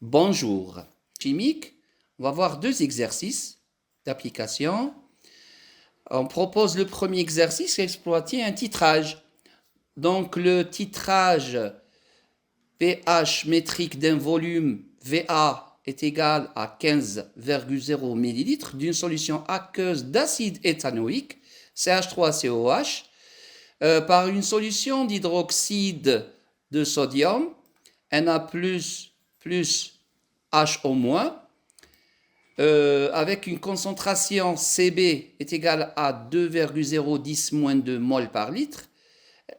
Bonjour. Chimique, on va voir deux exercices d'application. On propose le premier exercice, exploiter un titrage. Donc le titrage pH métrique d'un volume VA est égal à 15,0 ml d'une solution aqueuse d'acide éthanoïque, CH3COH, par une solution d'hydroxyde de sodium, Na+, plus HO-, avec une concentration Cb est égale à 2,010-2 mol par litre,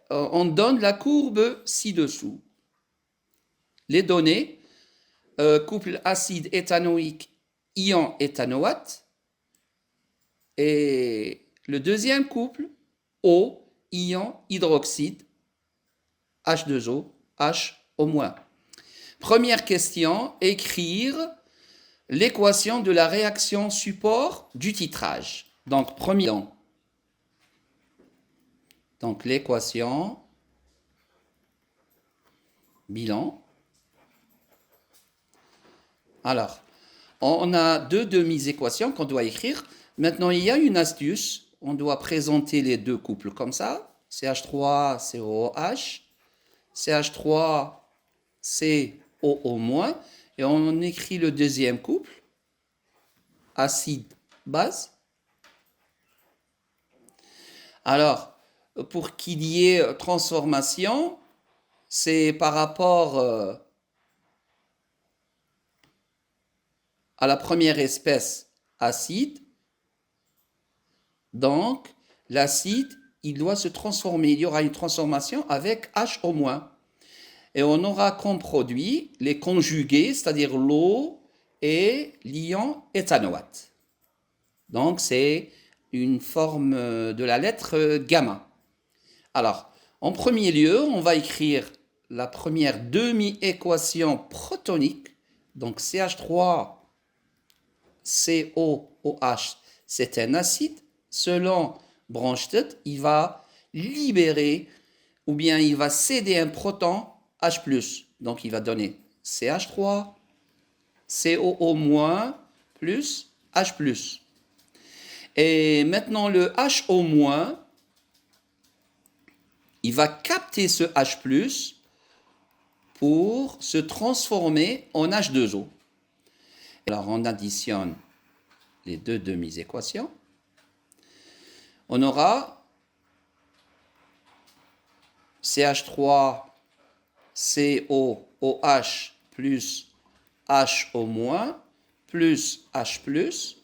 on donne la courbe ci-dessous. Les données, couple acide éthanoïque, ion éthanoate, et le deuxième couple, O, ion hydroxyde, H2O, HO-. Première question, écrire l'équation de la réaction support du titrage. Donc, premier. Donc, l'équation bilan. Alors, on a deux demi-équations qu'on doit écrire. Maintenant, il y a une astuce. On doit présenter les deux couples comme ça. CH3COOH, CH3COO-, et on écrit le deuxième couple, acide-base. Alors, pour qu'il y ait transformation, c'est par rapport à la première espèce acide. Donc, l'acide, il doit se transformer. Il y aura une transformation avec HO-. Et on aura comme produit les conjugués, c'est-à-dire l'eau et l'ion éthanoate. Donc, c'est une forme de la lettre gamma. Alors, en premier lieu, on va écrire la première demi-équation protonique. Donc, CH3COOH, c'est un acide. Selon Bronsted, il va libérer ou bien il va céder un proton H+. Donc, il va donner CH3, COO- plus H+. Et maintenant, le HO-, il va capter ce H+, pour se transformer en H2O. Alors, on additionne les deux demi-équations. On aura CH3COOH plus HO- plus H+.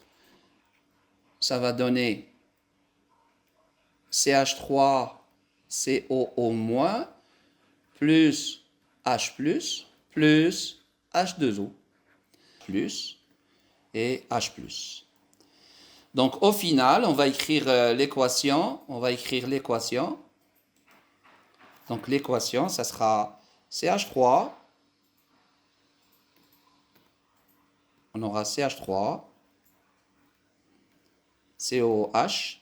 Ça va donner CH3COO- plus H+, plus H2O, plus et H+. Donc, au final, on va écrire l'équation. Donc, l'équation, ça sera CH3. On aura CH3, COH,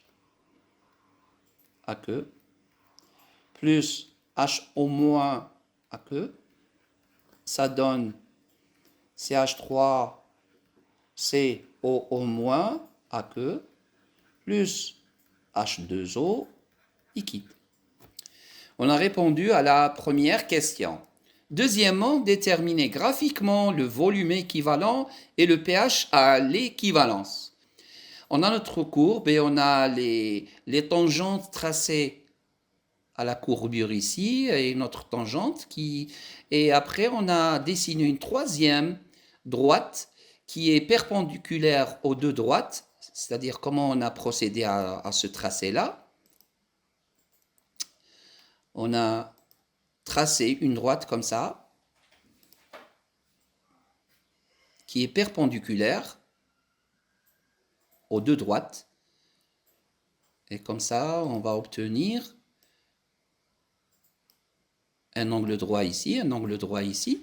aqueux, plus HO- aqueux. Ça donne CH3, COO- aqueux, plus H2O liquide. On a répondu à la première question. Deuxièmement, déterminer graphiquement le volume équivalent et le pH à l'équivalence. On a notre courbe et on a les tangentes tracées à la courbure ici et notre tangente et après on a dessiné une troisième droite qui est perpendiculaire aux deux droites, c'est-à-dire comment on a procédé à ce tracé-là. On a tracé une droite comme ça, qui est perpendiculaire aux deux droites. Et comme ça, on va obtenir un angle droit ici, un angle droit ici.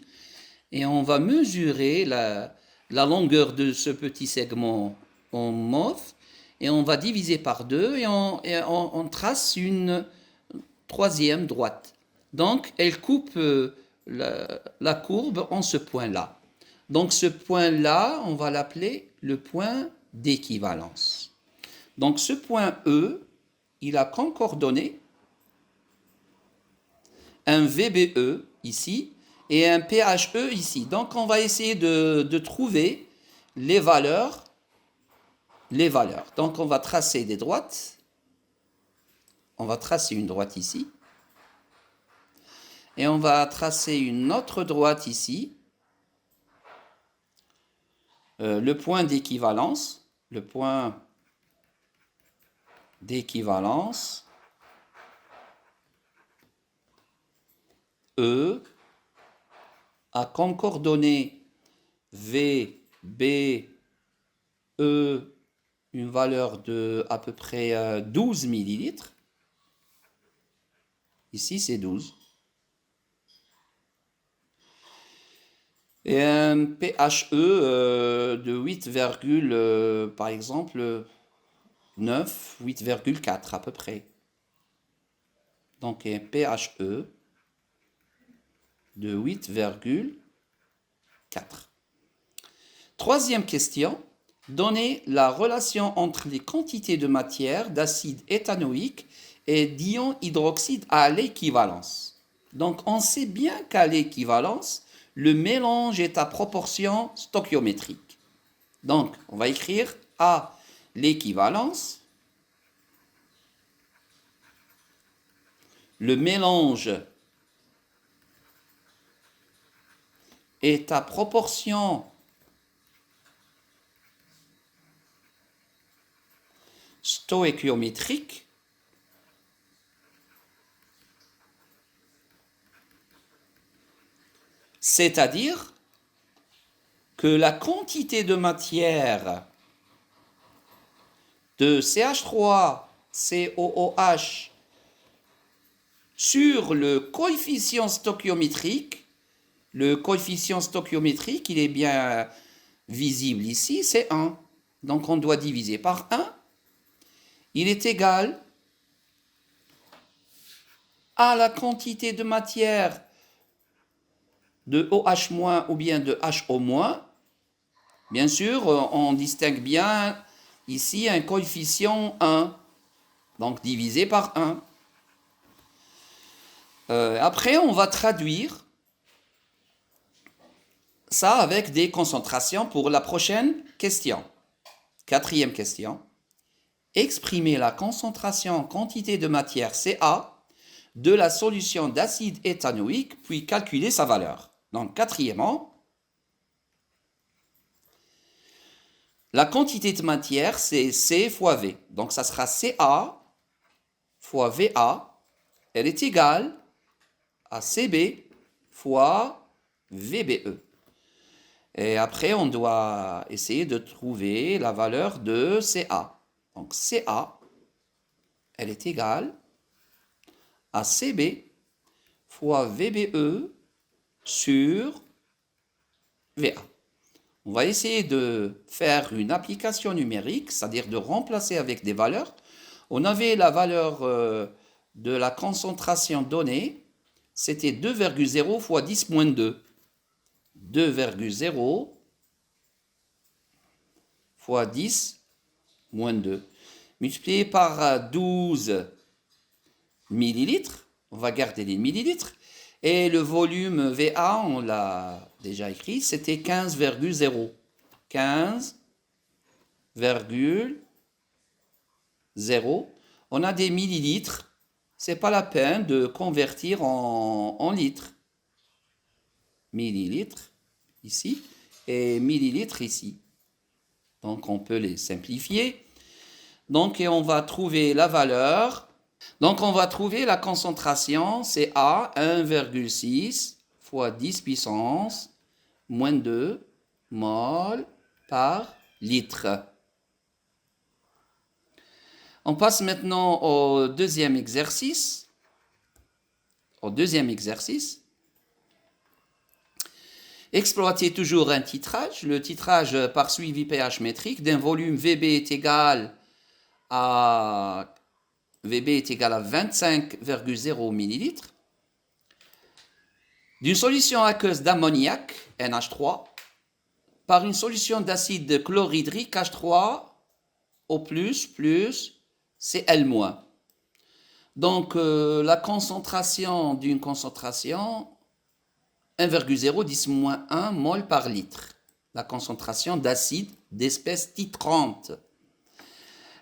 Et on va mesurer la longueur de ce petit segment en mauve. Et on va diviser par deux et on trace une troisième droite. Donc, elle coupe la courbe en ce point-là. Donc ce point-là, on va l'appeler le point d'équivalence. Donc ce point E, il a comme coordonnée un VBE ici et un PHE ici. Donc on va essayer de trouver les valeurs. Donc on va tracer des droites. On va tracer une droite ici. Et on va tracer une autre droite ici. Le point d'équivalence. Le point d'équivalence. E a comme coordonnée V, B, E, une valeur de à peu près 12 millilitres. Ici, c'est 12. Et un PHE de 8, par exemple, 9, 8,4 à peu près. Donc un PHE de 8,4. Troisième question. Donnez la relation entre les quantités de matière, d'acide éthanoïque et d'ion hydroxyde à l'équivalence. Donc on sait bien qu'à l'équivalence, le mélange est à proportion stoichiométrique. Donc on va écrire à l'équivalence, le mélange est à proportion stoichiométrique c'est-à-dire que la quantité de matière de CH3COOH sur le coefficient stoichiométrique, il est bien visible ici, c'est 1. Donc on doit diviser par 1. Il est égal à la quantité de matière de OH- ou bien de HO-. Bien sûr, on distingue bien ici un coefficient 1, donc divisé par 1. Après, on va traduire ça avec des concentrations pour la prochaine question. Quatrième question. Exprimer la concentration en quantité de matière Ca de la solution d'acide éthanoïque, puis calculer sa valeur. Donc, quatrièmement, la quantité de matière, c'est C fois V. Donc, ça sera Ca fois Va. Elle est égale à Cb fois Vbe. Et après, on doit essayer de trouver la valeur de Ca. Donc, Ca, elle est égale à Cb fois Vbe sur Va. On va essayer de faire une application numérique, c'est-à-dire de remplacer avec des valeurs. On avait la valeur de la concentration donnée, c'était 2,0 fois 10 moins 2. 2,0 fois 10 moins 2. Multiplié par 12 millilitres, on va garder les millilitres. Et le volume VA, on l'a déjà écrit, c'était 15,0. 15,0. On a des millilitres. C'est pas la peine de convertir en litres. Millilitres ici et millilitres ici. Donc on peut les simplifier. Donc et on va trouver la valeur. Donc on va trouver la concentration, c'est A 1,6 fois 10 puissance moins 2 mol par litre. On passe maintenant au deuxième exercice. Exploiter toujours un titrage. Le titrage par suivi pH métrique d'un volume VB est égal à 25,0 ml d'une solution aqueuse d'ammoniac, NH3, par une solution d'acide chlorhydrique H3O+, plus Cl-. Donc, la concentration d'une concentration 1,010-1 mol par litre. La concentration d'acide d'espèce titrante.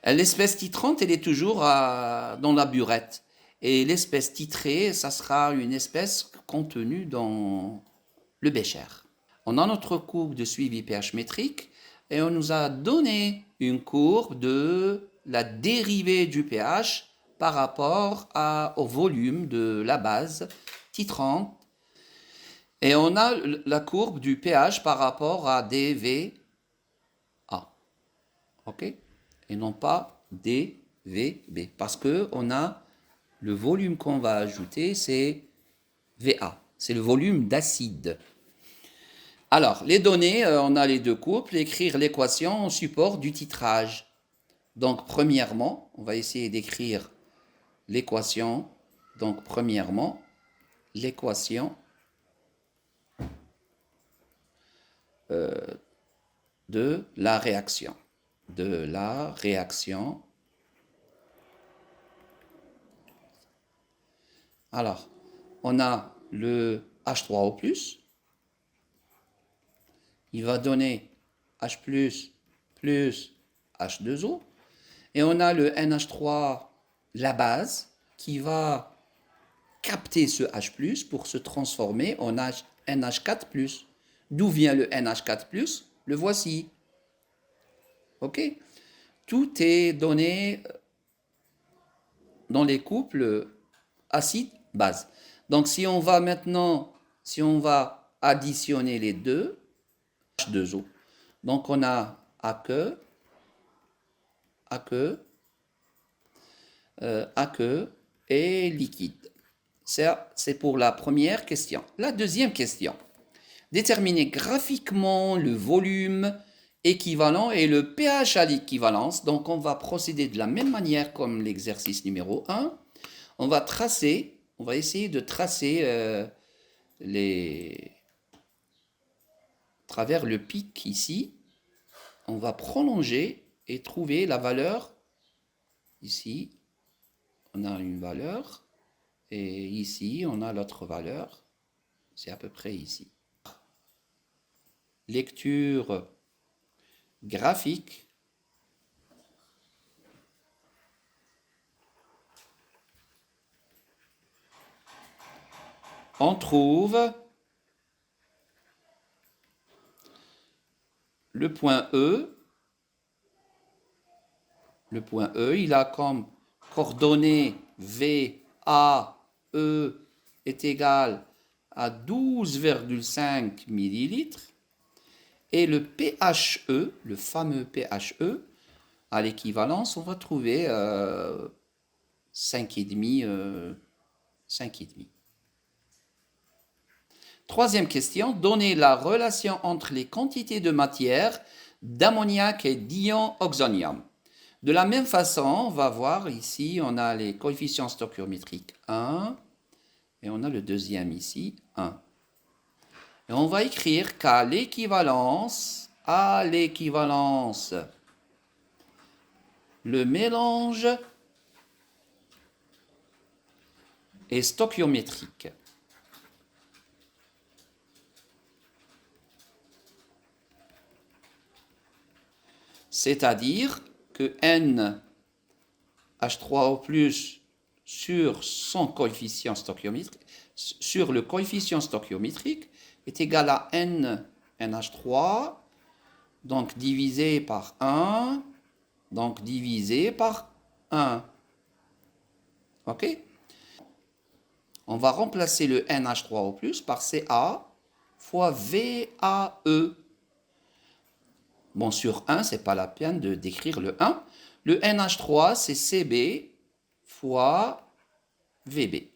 L'espèce titrante, elle est toujours dans la burette. Et l'espèce titrée, ça sera une espèce contenue dans le bécher. On a notre courbe de suivi pH métrique et on nous a donné une courbe de la dérivée du pH par rapport au volume de la base titrante. Et on a la courbe du pH par rapport à dVA. OK? Et non pas dVB. Parce qu'on a le volume qu'on va ajouter, c'est VA. C'est le volume d'acide. Alors, les données, on a les deux courbes. Écrire l'équation au support du titrage. Donc, premièrement, on va essayer d'écrire l'équation. Donc, premièrement, l'équation de la réaction. Alors, on a le H3O+, il va donner H+, plus H2O, et on a le NH3, la base, qui va capter ce H+, pour se transformer en NH4+. D'où vient le NH4+? Le voici. OK? Tout est donné dans les couples acide-base. Donc, si on va additionner les deux, H2O. Donc, on a aqueux et liquide. Ça, c'est pour la première question. La deuxième question. Déterminer graphiquement le volume équivalent et le pH à l'équivalence. Donc, on va procéder de la même manière comme l'exercice numéro 1. On va essayer de tracer à travers le pic ici. On va prolonger et trouver la valeur. Ici, on a une valeur. Et ici, on a l'autre valeur. C'est à peu près ici. Lecture graphique. On trouve le point E. Le point E, il a comme coordonnées VAE est égal à 12,5 millilitres. Et le pHE, le fameux pHE, à l'équivalence, on va trouver 5,5. Troisième question, donnez la relation entre les quantités de matière d'ammoniac et d'ion oxonium. De la même façon, on va voir ici, on a les coefficients stoichiométriques 1, et on a le deuxième ici, 1. Et on va écrire qu'à l'équivalence, le mélange est stoichiométrique. C'est-à-dire que NH3O+ sur son coefficient stoichiométrique, sur le coefficient stoichiométrique, est égal à NH3, donc divisé par 1, donc divisé par 1. OK? On va remplacer le NH3O+ par Ca fois VAE. Bon, sur 1, ce n'est pas la peine de décrire le 1. Le NH3, c'est Cb fois Vb.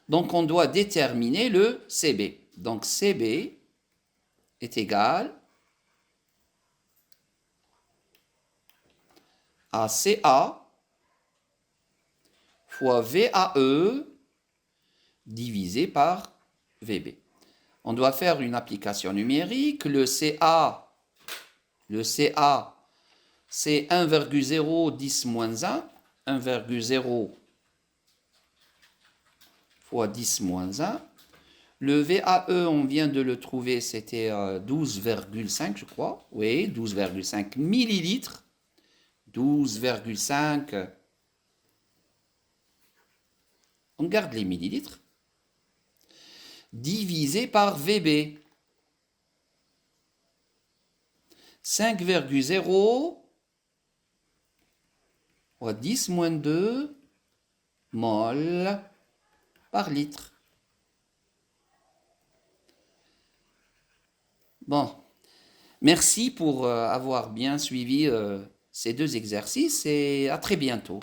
Donc, on doit déterminer le Cb. Donc, Cb est égal à Ca fois VAE divisé par Vb. On doit faire une application numérique. Le Ca Le Ca, c'est 1,0 moins 1. 1,0 fois 10 moins 1. Le VAE, on vient de le trouver, c'était 12,5, je crois. Oui, 12,5 millilitres. 12,5. On garde les millilitres. Divisé par VB. 5,0 fois 10 moins 2 mol par litre. Bon, merci pour avoir bien suivi ces deux exercices et à très bientôt.